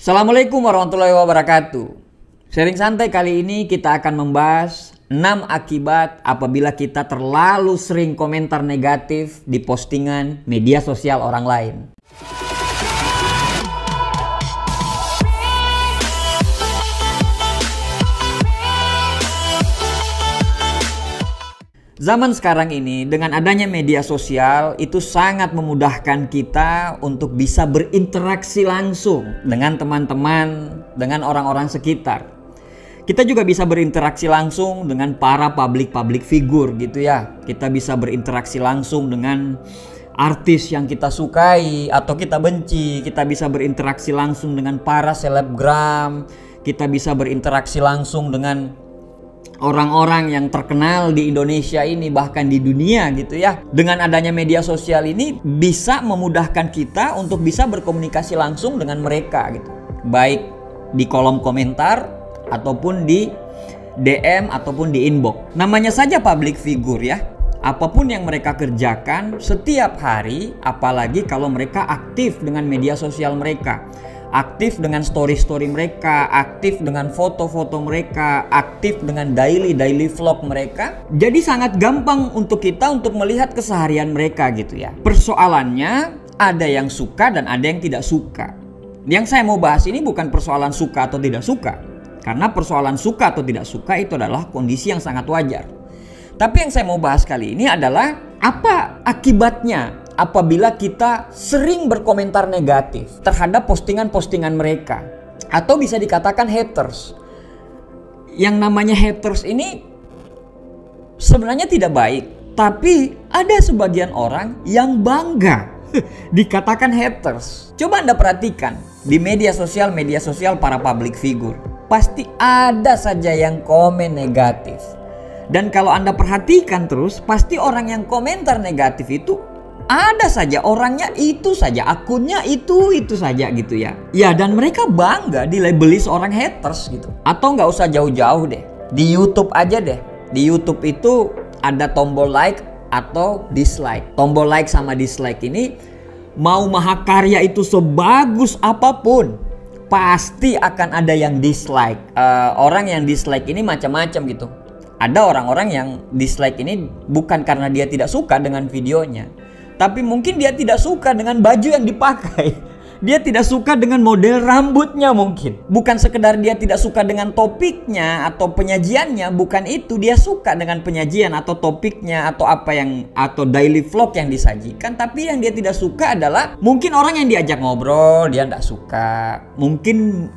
Assalamualaikum warahmatullahi wabarakatuh. Sharing santai kali ini kita akan membahas 6 akibat apabila kita terlalu sering komentar negatif di postingan media sosial orang lain. Zaman sekarang ini dengan adanya media sosial itu sangat memudahkan kita untuk bisa berinteraksi langsung dengan teman-teman, dengan orang-orang sekitar. Kita juga bisa berinteraksi langsung dengan para public figure gitu ya. Kita bisa berinteraksi langsung dengan artis yang kita sukai atau kita benci. Kita bisa berinteraksi langsung dengan para selebgram. Kita bisa berinteraksi langsung dengan orang-orang yang terkenal di Indonesia ini, bahkan di dunia gitu ya. Dengan adanya media sosial ini bisa memudahkan kita untuk bisa berkomunikasi langsung dengan mereka gitu. Baik di kolom komentar ataupun di DM ataupun di inbox. Namanya saja public figure ya. Apapun yang mereka kerjakan setiap hari, apalagi kalau mereka aktif dengan media sosial mereka, aktif dengan story-story mereka, aktif dengan foto-foto mereka, aktif dengan daily vlog mereka. Jadi sangat gampang untuk kita untuk melihat keseharian mereka gitu ya. Persoalannya ada yang suka dan ada yang tidak suka. Yang saya mau bahas ini bukan persoalan suka atau tidak suka. Karena persoalan suka atau tidak suka itu adalah kondisi yang sangat wajar. Tapi yang saya mau bahas kali ini adalah apa akibatnya apabila kita sering berkomentar negatif terhadap postingan-postingan mereka, atau bisa dikatakan haters. Yang namanya haters ini sebenarnya tidak baik, tapi ada sebagian orang yang bangga dikatakan haters. Coba Anda perhatikan di media sosial para public figure, pasti ada saja yang komen negatif. Dan kalau Anda perhatikan terus, pasti orang yang komentar negatif itu ada saja orangnya itu saja, akunnya itu saja gitu ya. Ya, dan mereka bangga dilabeli seorang haters gitu. Atau nggak usah jauh-jauh deh, di YouTube aja deh. Di YouTube itu ada tombol like atau dislike. Tombol like sama dislike ini, mau mahakarya itu sebagus apapun, pasti akan ada yang dislike. Orang yang dislike ini macam-macam gitu. Ada orang-orang yang dislike ini bukan karena dia tidak suka dengan videonya, tapi mungkin dia tidak suka dengan baju yang dipakai. Dia tidak suka dengan model rambutnya mungkin. Bukan sekedar dia tidak suka dengan topiknya atau penyajiannya, bukan itu. Dia suka dengan penyajian atau topiknya atau daily vlog yang disajikan. Tapi yang dia tidak suka adalah mungkin orang yang diajak ngobrol dia tidak suka. Mungkin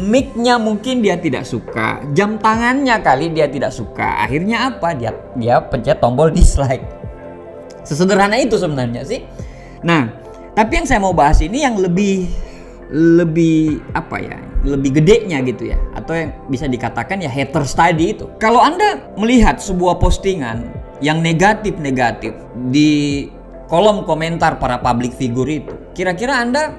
mic-nya mungkin dia tidak suka. Jam tangannya kali dia tidak suka. Akhirnya apa? Dia pencet tombol dislike. Sesederhana itu sebenarnya sih. Nah, tapi yang saya mau bahas ini yang lebih gedenya gitu ya, atau yang bisa dikatakan ya haters tadi itu. Kalau Anda melihat sebuah postingan yang negatif di kolom komentar para public figure itu, kira-kira Anda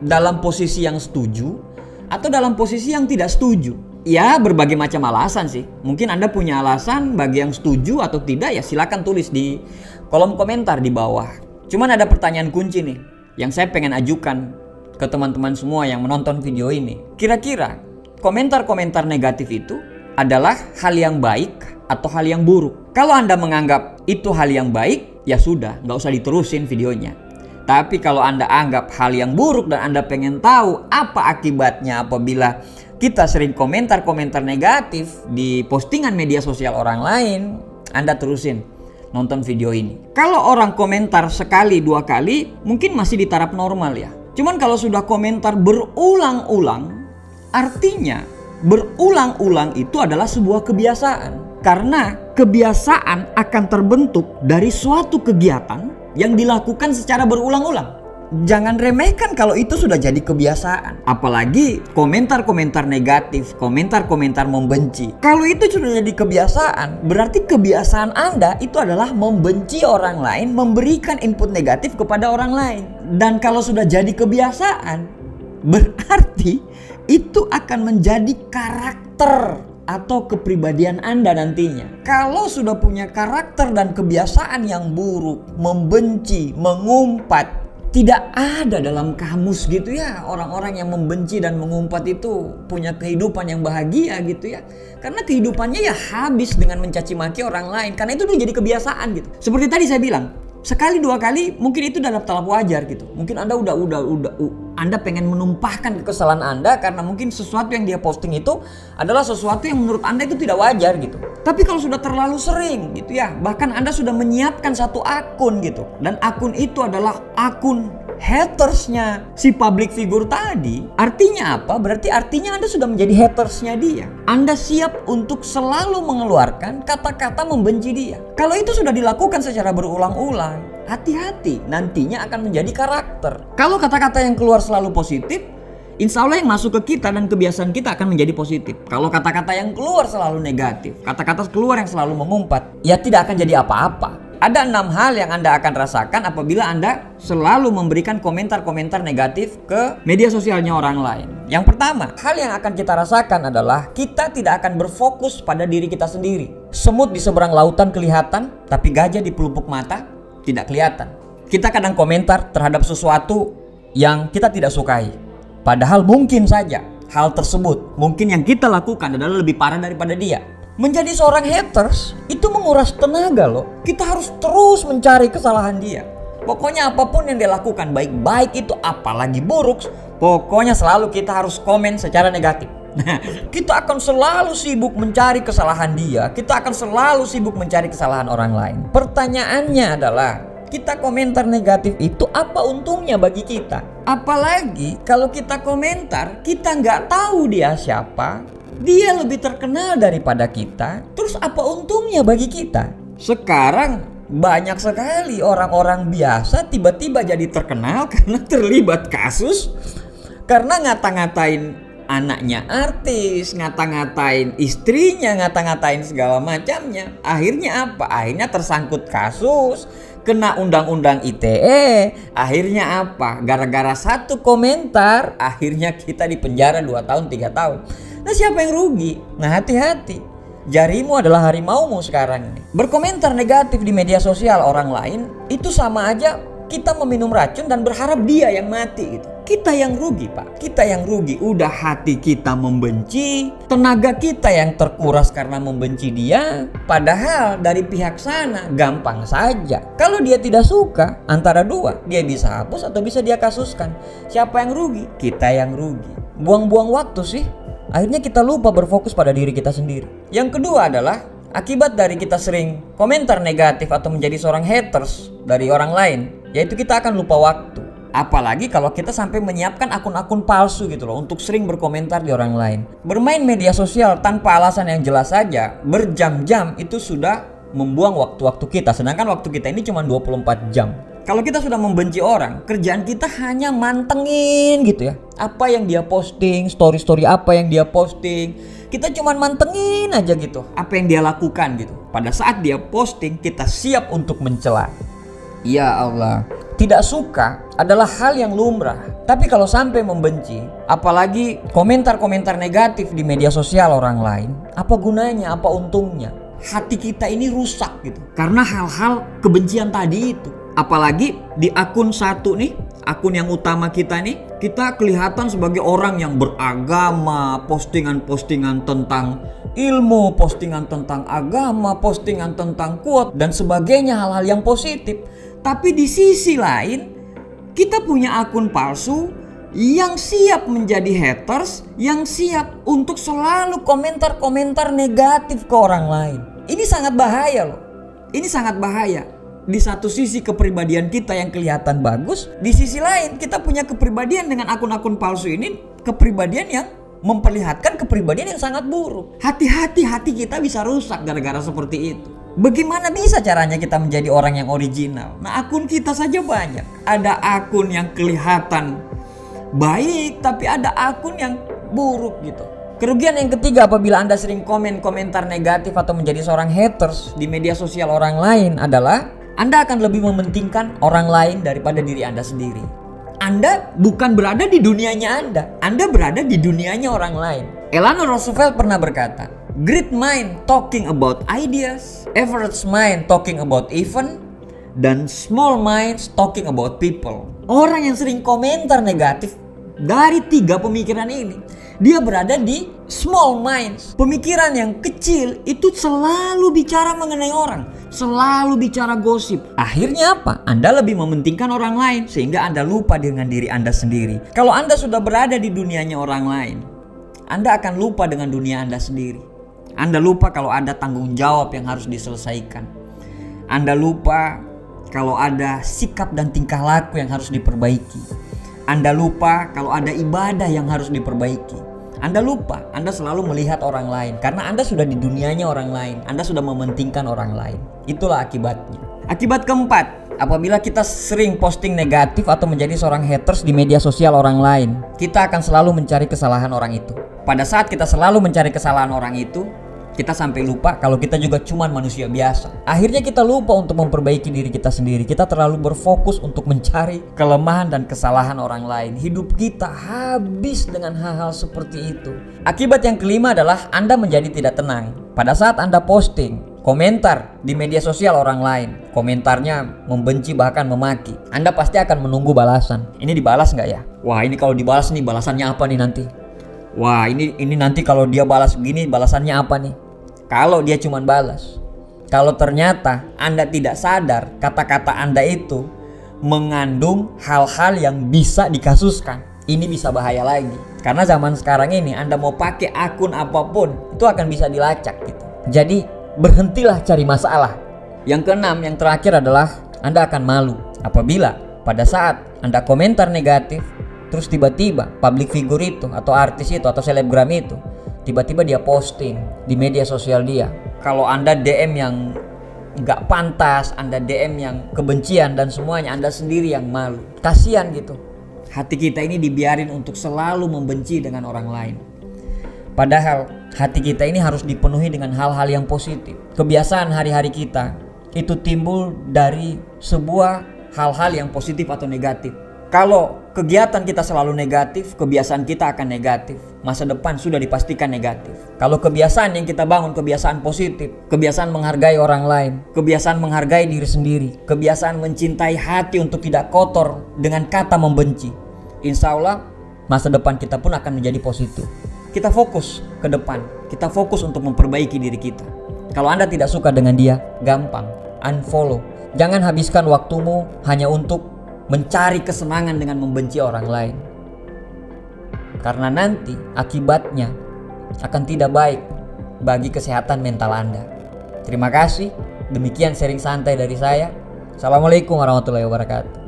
dalam posisi yang setuju atau dalam posisi yang tidak setuju? Ya, berbagai macam alasan sih. Mungkin Anda punya alasan bagi yang setuju atau tidak, ya silakan tulis di kolom komentar di bawah. Cuman ada pertanyaan kunci nih yang saya pengen ajukan ke teman-teman semua yang menonton video ini. Kira-kira komentar-komentar negatif itu adalah hal yang baik atau hal yang buruk? Kalau Anda menganggap itu hal yang baik, ya sudah, nggak usah diterusin videonya. Tapi kalau Anda anggap hal yang buruk dan Anda pengen tahu apa akibatnya apabila kita sering komentar-komentar negatif di postingan media sosial orang lain, Anda terusin nonton video ini. Kalau orang komentar sekali, 2 kali, mungkin masih di taraf normal ya. Cuman kalau sudah komentar berulang-ulang, artinya berulang-ulang itu adalah sebuah kebiasaan. Karena kebiasaan akan terbentuk dari suatu kegiatan yang dilakukan secara berulang-ulang. Jangan remehkan kalau itu sudah jadi kebiasaan. Apalagi komentar-komentar negatif, komentar-komentar membenci. Kalau itu sudah jadi kebiasaan, berarti kebiasaan Anda itu adalah membenci orang lain, memberikan input negatif kepada orang lain. Dan kalau sudah jadi kebiasaan, berarti itu akan menjadi karakter atau kepribadian Anda nantinya. Kalau sudah punya karakter dan kebiasaan yang buruk, membenci, mengumpat, Tidak ada dalam kamus gitu ya orang-orang yang membenci dan mengumpat itu punya kehidupan yang bahagia gitu ya. Karena kehidupannya ya habis dengan mencaci maki orang lain. Karena itu udah jadi kebiasaan gitu. Seperti tadi saya bilang, sekali dua kali mungkin itu dalam tahap wajar gitu. Mungkin Anda Anda pengen menumpahkan kesalahan Anda karena mungkin sesuatu yang dia posting itu adalah sesuatu yang menurut Anda itu tidak wajar gitu. Tapi kalau sudah terlalu sering gitu ya, bahkan Anda sudah menyiapkan satu akun gitu, dan akun itu adalah akun hatersnya si public figure tadi, artinya apa? Berarti artinya Anda sudah menjadi hatersnya dia. Anda siap untuk selalu mengeluarkan kata-kata membenci dia. Kalau itu sudah dilakukan secara berulang-ulang, hati-hati, nantinya akan menjadi karakter. Kalau kata-kata yang keluar selalu positif, insya Allah yang masuk ke kita dan kebiasaan kita akan menjadi positif. Kalau kata-kata yang keluar selalu negatif, kata-kata keluar yang selalu mengumpat, ya tidak akan jadi apa-apa. Ada 6 hal yang Anda akan rasakan apabila Anda selalu memberikan komentar-komentar negatif ke media sosialnya orang lain. Yang pertama, hal yang akan kita rasakan adalah kita tidak akan berfokus pada diri kita sendiri. Semut di seberang lautan kelihatan, tapi gajah di pelupuk mata tidak kelihatan. Kita kadang komentar terhadap sesuatu yang kita tidak sukai. Padahal mungkin saja hal tersebut mungkin yang kita lakukan adalah lebih parah daripada dia. Menjadi seorang haters itu menguras tenaga loh. Kita harus terus mencari kesalahan dia. Pokoknya apapun yang dia lakukan, baik-baik itu apalagi buruk, pokoknya selalu kita harus komen secara negatif. Nah, kita akan selalu sibuk mencari kesalahan dia. Kita akan selalu sibuk mencari kesalahan orang lain. Pertanyaannya adalah, kita komentar negatif itu apa untungnya bagi kita? Apalagi kalau kita komentar, kita nggak tahu dia siapa, dia lebih terkenal daripada kita, terus apa untungnya bagi kita? Sekarang banyak sekali orang-orang biasa tiba-tiba jadi terkenal karena terlibat kasus, karena ngata-ngatain anaknya artis, ngata-ngatain istrinya, ngata-ngatain segala macamnya. Akhirnya apa? Akhirnya tersangkut kasus, kena undang-undang ITE. Akhirnya apa? Gara-gara satu komentar, akhirnya kita dipenjara 2 tahun, 3 tahun. Nah, siapa yang rugi? Nah, hati-hati. Jarimu adalah harimaumu sekarang ini. Berkomentar negatif di media sosial orang lain itu sama aja kita meminum racun dan berharap dia yang mati gitu. Kita yang rugi, Pak. Kita yang rugi. Udah hati kita membenci, tenaga kita yang terkuras karena membenci dia. Padahal dari pihak sana gampang saja. Kalau dia tidak suka, antara dua, dia bisa hapus atau bisa dia kasuskan. Siapa yang rugi? Kita yang rugi. Buang-buang waktu sih. Akhirnya kita lupa berfokus pada diri kita sendiri. Yang kedua adalah akibat dari kita sering komentar negatif atau menjadi seorang haters dari orang lain, yaitu kita akan lupa waktu. Apalagi kalau kita sampai menyiapkan akun-akun palsu gitu loh untuk sering berkomentar di orang lain. Bermain media sosial tanpa alasan yang jelas saja berjam-jam itu sudah membuang waktu-waktu kita. Sedangkan waktu kita ini cuma 24 jam. Kalau kita sudah membenci orang, kerjaan kita hanya mantengin gitu ya. Apa yang dia posting, story-story apa yang dia posting. Kita cuma mantengin aja gitu. Apa yang dia lakukan gitu. Pada saat dia posting, kita siap untuk mencela. Ya Allah. Tidak suka adalah hal yang lumrah. Tapi kalau sampai membenci, apalagi komentar-komentar negatif di media sosial orang lain, apa gunanya, apa untungnya? Hati kita ini rusak gitu. Karena hal-hal kebencian tadi itu. Apalagi di akun satu nih, akun yang utama kita nih, kita kelihatan sebagai orang yang beragama, postingan-postingan tentang ilmu, postingan tentang agama, postingan tentang quote dan sebagainya, hal-hal yang positif. Tapi di sisi lain, kita punya akun palsu yang siap menjadi haters, yang siap untuk selalu komentar-komentar negatif ke orang lain. Ini sangat bahaya loh. Ini sangat bahaya. Di satu sisi kepribadian kita yang kelihatan bagus, di sisi lain kita punya kepribadian dengan akun-akun palsu ini, kepribadian yang memperlihatkan kepribadian yang sangat buruk. Hati-hati, hati kita bisa rusak gara-gara seperti itu. Bagaimana bisa caranya kita menjadi orang yang original? Nah, akun kita saja banyak. Ada akun yang kelihatan baik, tapi ada akun yang buruk gitu. Kerugian yang ketiga apabila Anda sering komentar negatif atau menjadi seorang haters di media sosial orang lain adalah Anda akan lebih mementingkan orang lain daripada diri Anda sendiri. Anda bukan berada di dunianya Anda berada di dunianya orang lain. Eleanor Roosevelt pernah berkata, "Great mind talking about ideas, average mind talking about event, dan small minds talking about people. Orang yang sering komentar negatif dari 3 pemikiran ini, dia berada di small minds. Pemikiran yang kecil itu selalu bicara mengenai orang, selalu bicara gosip. Akhirnya apa? Anda lebih mementingkan orang lain sehingga Anda lupa dengan diri Anda sendiri. Kalau Anda sudah berada di dunianya orang lain, Anda akan lupa dengan dunia Anda sendiri. Anda lupa kalau ada tanggung jawab yang harus diselesaikan. Anda lupa kalau ada sikap dan tingkah laku yang harus diperbaiki. Anda lupa kalau ada ibadah yang harus diperbaiki. Anda lupa, Anda selalu melihat orang lain karena Anda sudah di dunianya orang lain. Anda sudah mementingkan orang lain. Itulah akibatnya. Akibat keempat, apabila kita sering posting negatif atau menjadi seorang haters di media sosial orang lain, kita akan selalu mencari kesalahan orang itu. Pada saat kita selalu mencari kesalahan orang itu, kita sampai lupa kalau kita juga cuma manusia biasa. Akhirnya kita lupa untuk memperbaiki diri kita sendiri. Kita terlalu berfokus untuk mencari kelemahan dan kesalahan orang lain. Hidup kita habis dengan hal-hal seperti itu. Akibat yang kelima adalah Anda menjadi tidak tenang. Pada saat Anda posting, komentar di media sosial orang lain, komentarnya membenci bahkan memaki, Anda pasti akan menunggu balasan. Ini dibalas nggak ya? Wah, ini kalau dibalas nih balasannya apa nih nanti? Wah, ini nanti kalau dia balas begini balasannya apa nih? Kalau dia cuma balas, kalau ternyata Anda tidak sadar kata-kata Anda itu mengandung hal-hal yang bisa dikasuskan, ini bisa bahaya lagi. Karena zaman sekarang ini Anda mau pakai akun apapun itu akan bisa dilacak gitu. Jadi berhentilah cari masalah. Yang keenam, yang terakhir adalah Anda akan malu apabila pada saat Anda komentar negatif, terus tiba-tiba public figure itu atau artis itu atau selebgram itu tiba-tiba dia posting di media sosial dia. Kalau Anda DM yang nggak pantas, Anda DM yang kebencian dan semuanya, Anda sendiri yang malu. Kasian gitu. Hati kita ini dibiarin untuk selalu membenci dengan orang lain. Padahal hati kita ini harus dipenuhi dengan hal-hal yang positif. Kebiasaan hari-hari kita itu timbul dari sebuah hal-hal yang positif atau negatif. Kalau kegiatan kita selalu negatif, kebiasaan kita akan negatif. Masa depan sudah dipastikan negatif. Kalau kebiasaan yang kita bangun, kebiasaan positif, kebiasaan menghargai orang lain, kebiasaan menghargai diri sendiri, kebiasaan mencintai hati untuk tidak kotor dengan kata membenci, insya Allah masa depan kita pun akan menjadi positif. Kita fokus ke depan, kita fokus untuk memperbaiki diri kita. Kalau Anda tidak suka dengan dia, gampang, unfollow. Jangan habiskan waktumu hanya untuk mencari kesenangan dengan membenci orang lain. Karena nanti akibatnya akan tidak baik bagi kesehatan mental Anda. Terima kasih. Demikian sharing santai dari saya. Assalamualaikum warahmatullahi wabarakatuh.